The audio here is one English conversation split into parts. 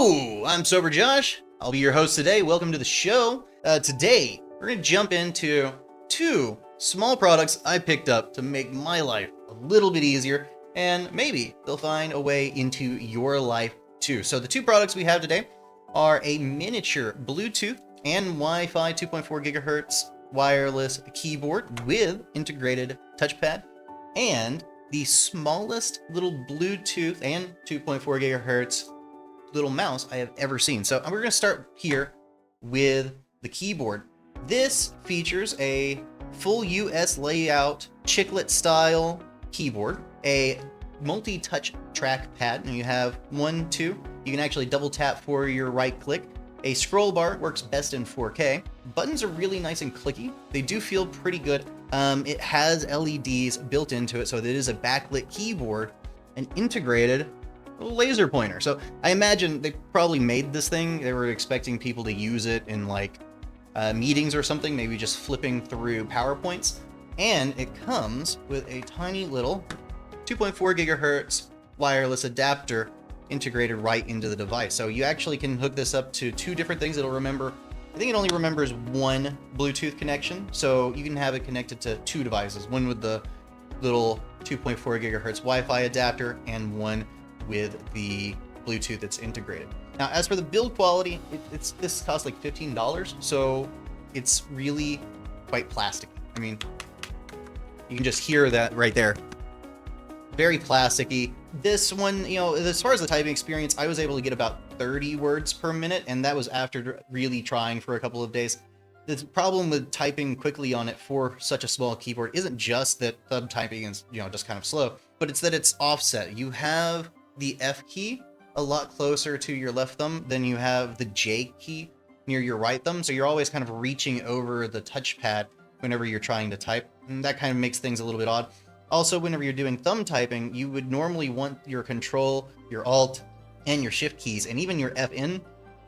Hello, I'm Sober Josh. I'll be your host today. Welcome to the show. Today, we're going to jump into two small products I picked up to make my life a little bit easier, and maybe they'll find a way into your life too. So the two products we have today are a miniature Bluetooth and Wi-Fi 2.4 gigahertz wireless keyboard with integrated touchpad, and the smallest little Bluetooth and 2.4 gigahertz little mouse I have ever seen. So we're going to start here with the keyboard. This features a full US layout chiclet style keyboard, a multi-touch trackpad, and you have 1, 2. You can actually double tap for your right click. A scroll bar works best in 4K. Buttons are really nice and clicky. They do feel pretty good. It has LEDs built into it, so it is a backlit keyboard and integrated laser pointer. So I imagine they probably made this thing. They were expecting people to use it in like meetings or something, maybe just flipping through PowerPoints. And it comes with a tiny little 2.4 gigahertz wireless adapter integrated right into the device. So you actually can hook this up to two different things. It'll remember, I think it only remembers one Bluetooth connection. So you can have it connected to two devices, one with the little 2.4 gigahertz Wi-Fi adapter and one with the Bluetooth that's integrated. Now, as for the build quality, this costs like $15, so it's really quite plasticky. I mean, you can just hear that right there. Very plasticky. This one, you know, as far as the typing experience, I was able to get about 30 words per minute, and that was after really trying for a couple of days. The problem with typing quickly on it for such a small keyboard isn't just that thumb typing is, you know, just kind of slow, but it's that it's offset. You have the F key a lot closer to your left thumb than you have the J key near your right thumb. So you're always kind of reaching over the touchpad whenever you're trying to type. And that kind of makes things a little bit odd. Also, whenever you're doing thumb typing, you would normally want your control, your alt, and your shift keys, and even your FN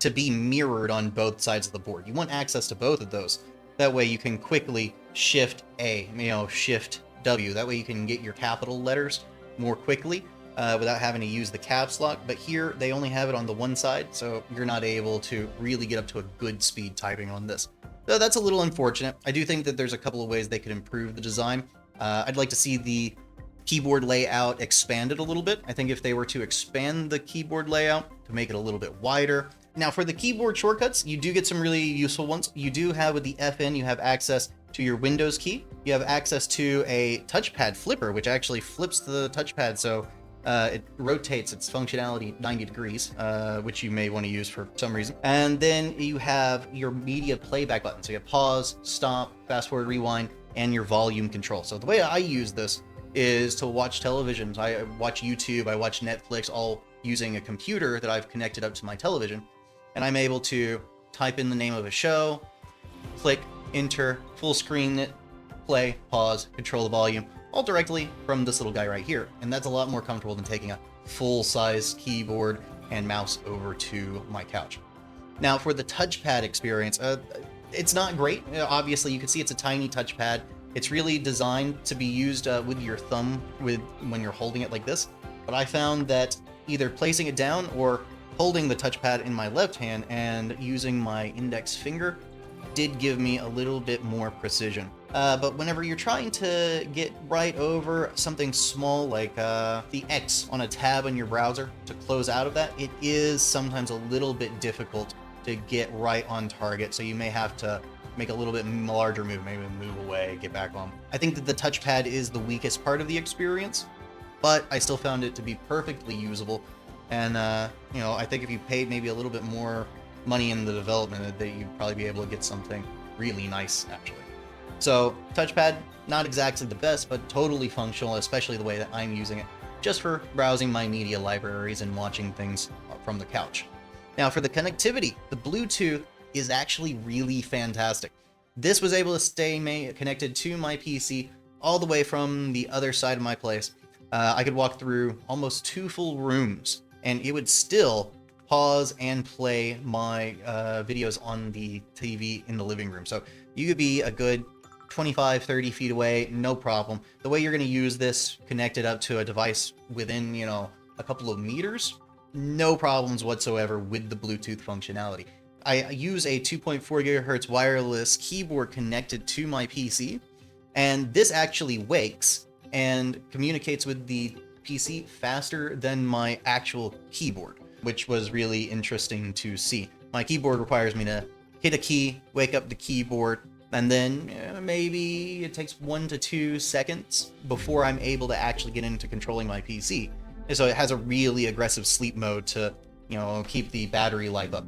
to be mirrored on both sides of the board. You want access to both of those. That way you can quickly shift A, shift W. That way you can get your capital letters more quickly. Without having to use the caps lock, but here they only have it on the one side, so you're not able to really get up to a good speed typing on this. So that's a little unfortunate. I do think that there's a couple of ways they could improve the design. I'd like to see the keyboard layout expanded a little bit. I think if they were to expand the keyboard layout to make it a little bit wider. Now for the keyboard shortcuts, you do get some really useful ones. You do have with the FN, you have access to your Windows key. You have access to a touchpad flipper, which actually flips the touchpad, so it rotates its functionality 90 degrees, which you may want to use for some reason. And then you have your media playback button. So you have pause, stop, fast forward, rewind, and your volume control. So the way I use this is to watch television. I watch YouTube, I watch Netflix, all using a computer that I've connected up to my television. And I'm able to type in the name of a show, click, enter, full screen it, play, pause, control the volume, all directly from this little guy right here. And that's a lot more comfortable than taking a full-size keyboard and mouse over to my couch. Now for the touchpad experience, it's not great. Obviously, you can see it's a tiny touchpad. It's really designed to be used with your thumb when you're holding it like this. But I found that either placing it down or holding the touchpad in my left hand and using my index finger did give me a little bit more precision. But whenever you're trying to get right over something small like the X on a tab on your browser to close out of that, it is sometimes a little bit difficult to get right on target. So you may have to make a little bit larger move, maybe move away, get back on. I think that the touchpad is the weakest part of the experience, but I still found it to be perfectly usable. And, I think if you paid maybe a little bit more money in the development, that you'd probably be able to get something really nice, actually. So touchpad, not exactly the best, but totally functional, especially the way that I'm using it, just for browsing my media libraries and watching things from the couch. Now for the connectivity, the Bluetooth is actually really fantastic. This was able to stay connected to my PC all the way from the other side of my place. I could walk through almost 2 full rooms and it would still pause and play my videos on the TV in the living room. So you could be a good 25, 30 feet away, no problem. The way you're going to use this connected up to a device within, a couple of meters, no problems whatsoever with the Bluetooth functionality. I use a 2.4 gigahertz wireless keyboard connected to my PC, and this actually wakes and communicates with the PC faster than my actual keyboard, which was really interesting to see. My keyboard requires me to hit a key, wake up the keyboard, and then maybe it takes 1 to 2 seconds before I'm able to actually get into controlling my PC. And so it has a really aggressive sleep mode to, keep the battery life up.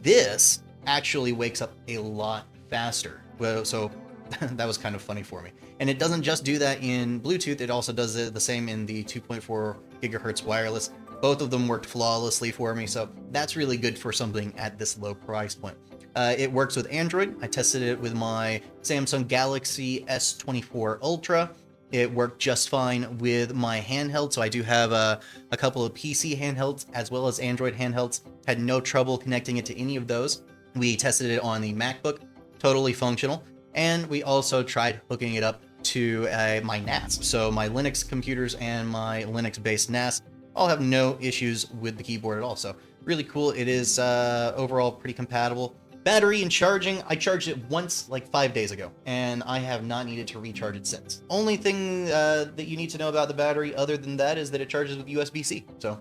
This actually wakes up a lot faster. Well, so that was kind of funny for me. And it doesn't just do that in Bluetooth, it also does the same in the 2.4 gigahertz wireless. Both of them worked flawlessly for me, so that's really good for something at this low price point. It works with Android. I tested it with my Samsung Galaxy S24 Ultra. It worked just fine with my handheld, so I do have a couple of PC handhelds as well as Android handhelds. Had no trouble connecting it to any of those. We tested it on the MacBook, totally functional, and we also tried hooking it up to my NAS. So my Linux computers and my Linux-based NAS all have no issues with the keyboard at all. So really cool. It is overall pretty compatible. Battery and charging, I charged it once like 5 days ago, and I have not needed to recharge it since. Only thing that you need to know about the battery other than that is that it charges with USB-C. So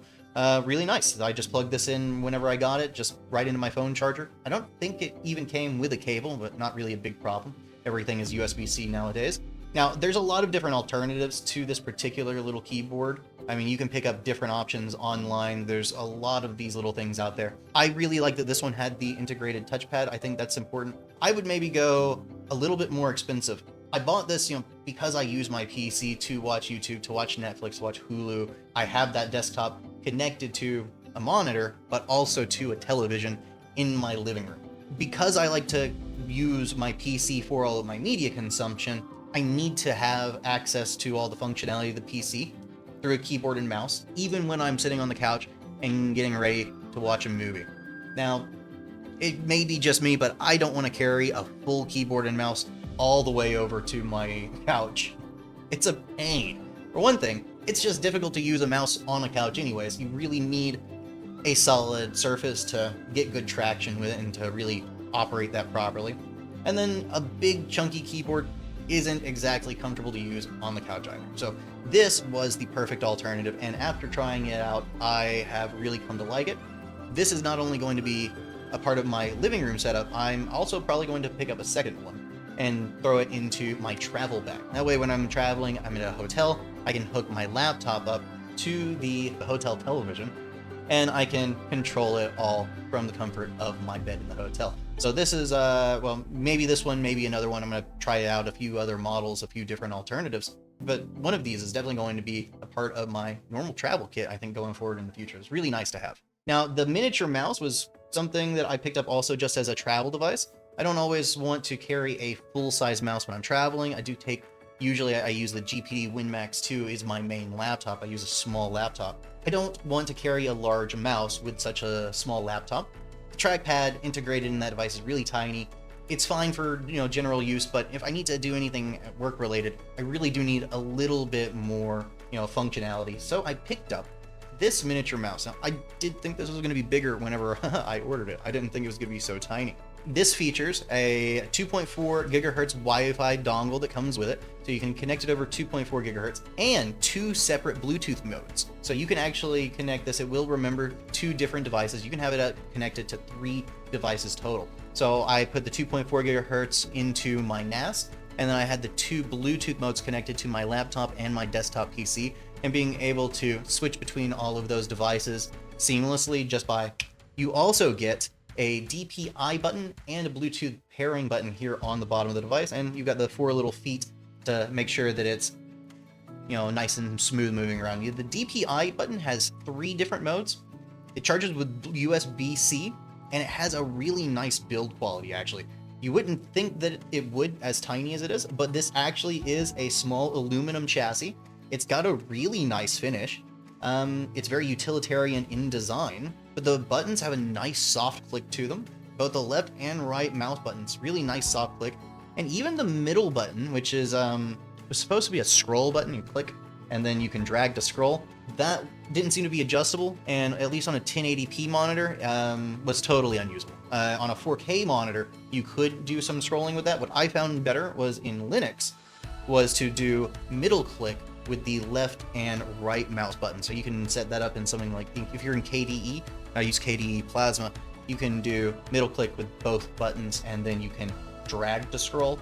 really nice. I just plugged this in whenever I got it, just right into my phone charger. I don't think it even came with a cable, but not really a big problem. Everything is USB-C nowadays. Now, there's a lot of different alternatives to this particular little keyboard. I mean, you can pick up different options online. There's a lot of these little things out there. I really like that this one had the integrated touchpad. I think that's important. I would maybe go a little bit more expensive. I bought this, because I use my PC to watch YouTube, to watch Netflix, to watch Hulu. I have that desktop connected to a monitor, but also to a television in my living room. Because I like to use my PC for all of my media consumption, I need to have access to all the functionality of the PC through a keyboard and mouse, even when I'm sitting on the couch and getting ready to watch a movie. Now, it may be just me, but I don't want to carry a full keyboard and mouse all the way over to my couch. It's a pain. For one thing, it's just difficult to use a mouse on a couch anyways. You really need a solid surface to get good traction with it and to really operate that properly. And then a big chunky keyboard isn't exactly comfortable to use on the couch either. So this was the perfect alternative, and after trying it out, I have really come to like it. This is not only going to be a part of my living room setup, I'm also probably going to pick up a second one and throw it into my travel bag. That way when I'm traveling, I'm in a hotel, I can hook my laptop up to the hotel television, and I can control it all from the comfort of my bed in the hotel. So this is, well, maybe this one, maybe another one. I'm going to try out a few other models, a few different alternatives. But one of these is definitely going to be a part of my normal travel kit, I think, going forward in the future. It's really nice to have. Now, the miniature mouse was something that I picked up also just as a travel device. I don't always want to carry a full-size mouse when I'm traveling. Usually I use the GPD WinMax 2 is my main laptop. I use a small laptop. I don't want to carry a large mouse with such a small laptop. The trackpad integrated in that device is really tiny. It's fine for, general use, but if I need to do anything work related, I really do need a little bit more, functionality. So I picked up this miniature mouse. Now, I did think this was going to be bigger whenever I ordered it. I didn't think it was going to be so tiny. This features a 2.4 gigahertz Wi-Fi dongle that comes with it, so you can connect it over 2.4 gigahertz, and 2 separate Bluetooth modes. So you can actually connect this. It will remember 2 different devices. You can have it connected to 3 devices total. So I put the 2.4 gigahertz into my NAS, and then I had the 2 Bluetooth modes connected to my laptop and my desktop PC, and being able to switch between all of those devices seamlessly just by... You also get a DPI button and a Bluetooth pairing button here on the bottom of the device, and you've got the 4 little feet to make sure that it's, nice and smooth moving around. The DPI button has 3 different modes. It charges with USB-C, and it has a really nice build quality, actually. You wouldn't think that it would, as tiny as it is, but this actually is a small aluminum chassis. It's got a really nice finish. It's very utilitarian in design, but the buttons have a nice soft click to them. Both the left and right mouse buttons, really nice soft click. And even the middle button, which is was supposed to be a scroll button, you click, and then you can drag to scroll. That didn't seem to be adjustable, and at least on a 1080p monitor, was totally unusable. On a 4K monitor, you could do some scrolling with that. What I found better was in Linux, was to do middle click with the left and right mouse button. So you can set that up in something like, if you're in KDE, I use KDE Plasma, you can do middle click with both buttons, and then you can drag to scroll.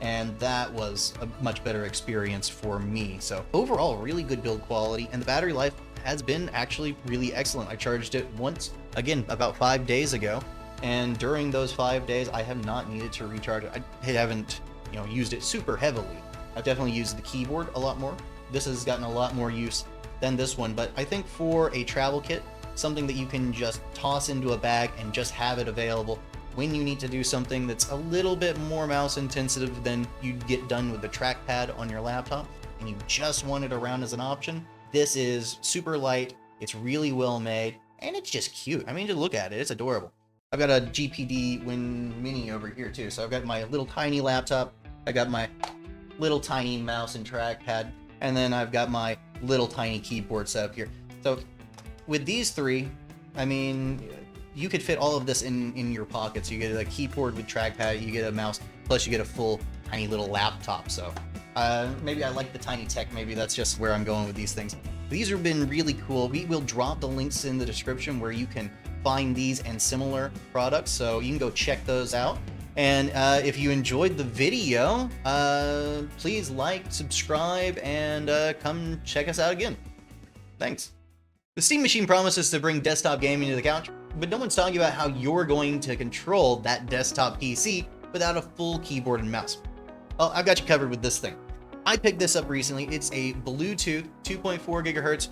And that was a much better experience for me. So overall, really good build quality, and the battery life has been actually really excellent. I charged it once, again, about 5 days ago, and during those 5 days, I have not needed to recharge it. I haven't, used it super heavily. I've definitely used the keyboard a lot more. This has gotten a lot more use than this one, but I think for a travel kit, something that you can just toss into a bag and just have it available when you need to do something that's a little bit more mouse intensive than you'd get done with the trackpad on your laptop, and you just want it around as an option, this is super light, it's really well made, and it's just cute. I mean, just look at it, it's adorable. I've got a GPD Win Mini over here too, so I've got my little tiny laptop, I got my little tiny mouse and trackpad, and then I've got my little tiny keyboard set up here. So with these three, I mean, you could fit all of this in your pockets. You get a keyboard with trackpad, you get a mouse, plus you get a full tiny little laptop. So maybe I like the tiny tech. Maybe that's just where I'm going with these things. These have been really cool. We will drop the links in the description where you can find these and similar products, so you can go check those out. And if you enjoyed the video, please like, subscribe, and come check us out again. Thanks. The Steam Machine promises to bring desktop gaming to the couch, but no one's talking about how you're going to control that desktop PC without a full keyboard and mouse. Well, I've got you covered with this thing. I picked this up recently. It's a Bluetooth 2.4 gigahertz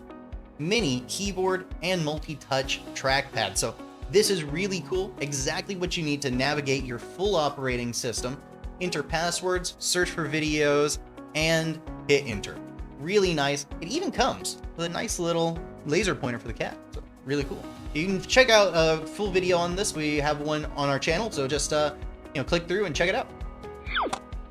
mini keyboard and multi-touch trackpad. So this is really cool, exactly what you need to navigate your full operating system, enter passwords, search for videos, and hit enter. Really nice. It even comes with a nice little laser pointer for the cat. So really cool. You can check out a full video on this. We have one on our channel, so just click through and check it out.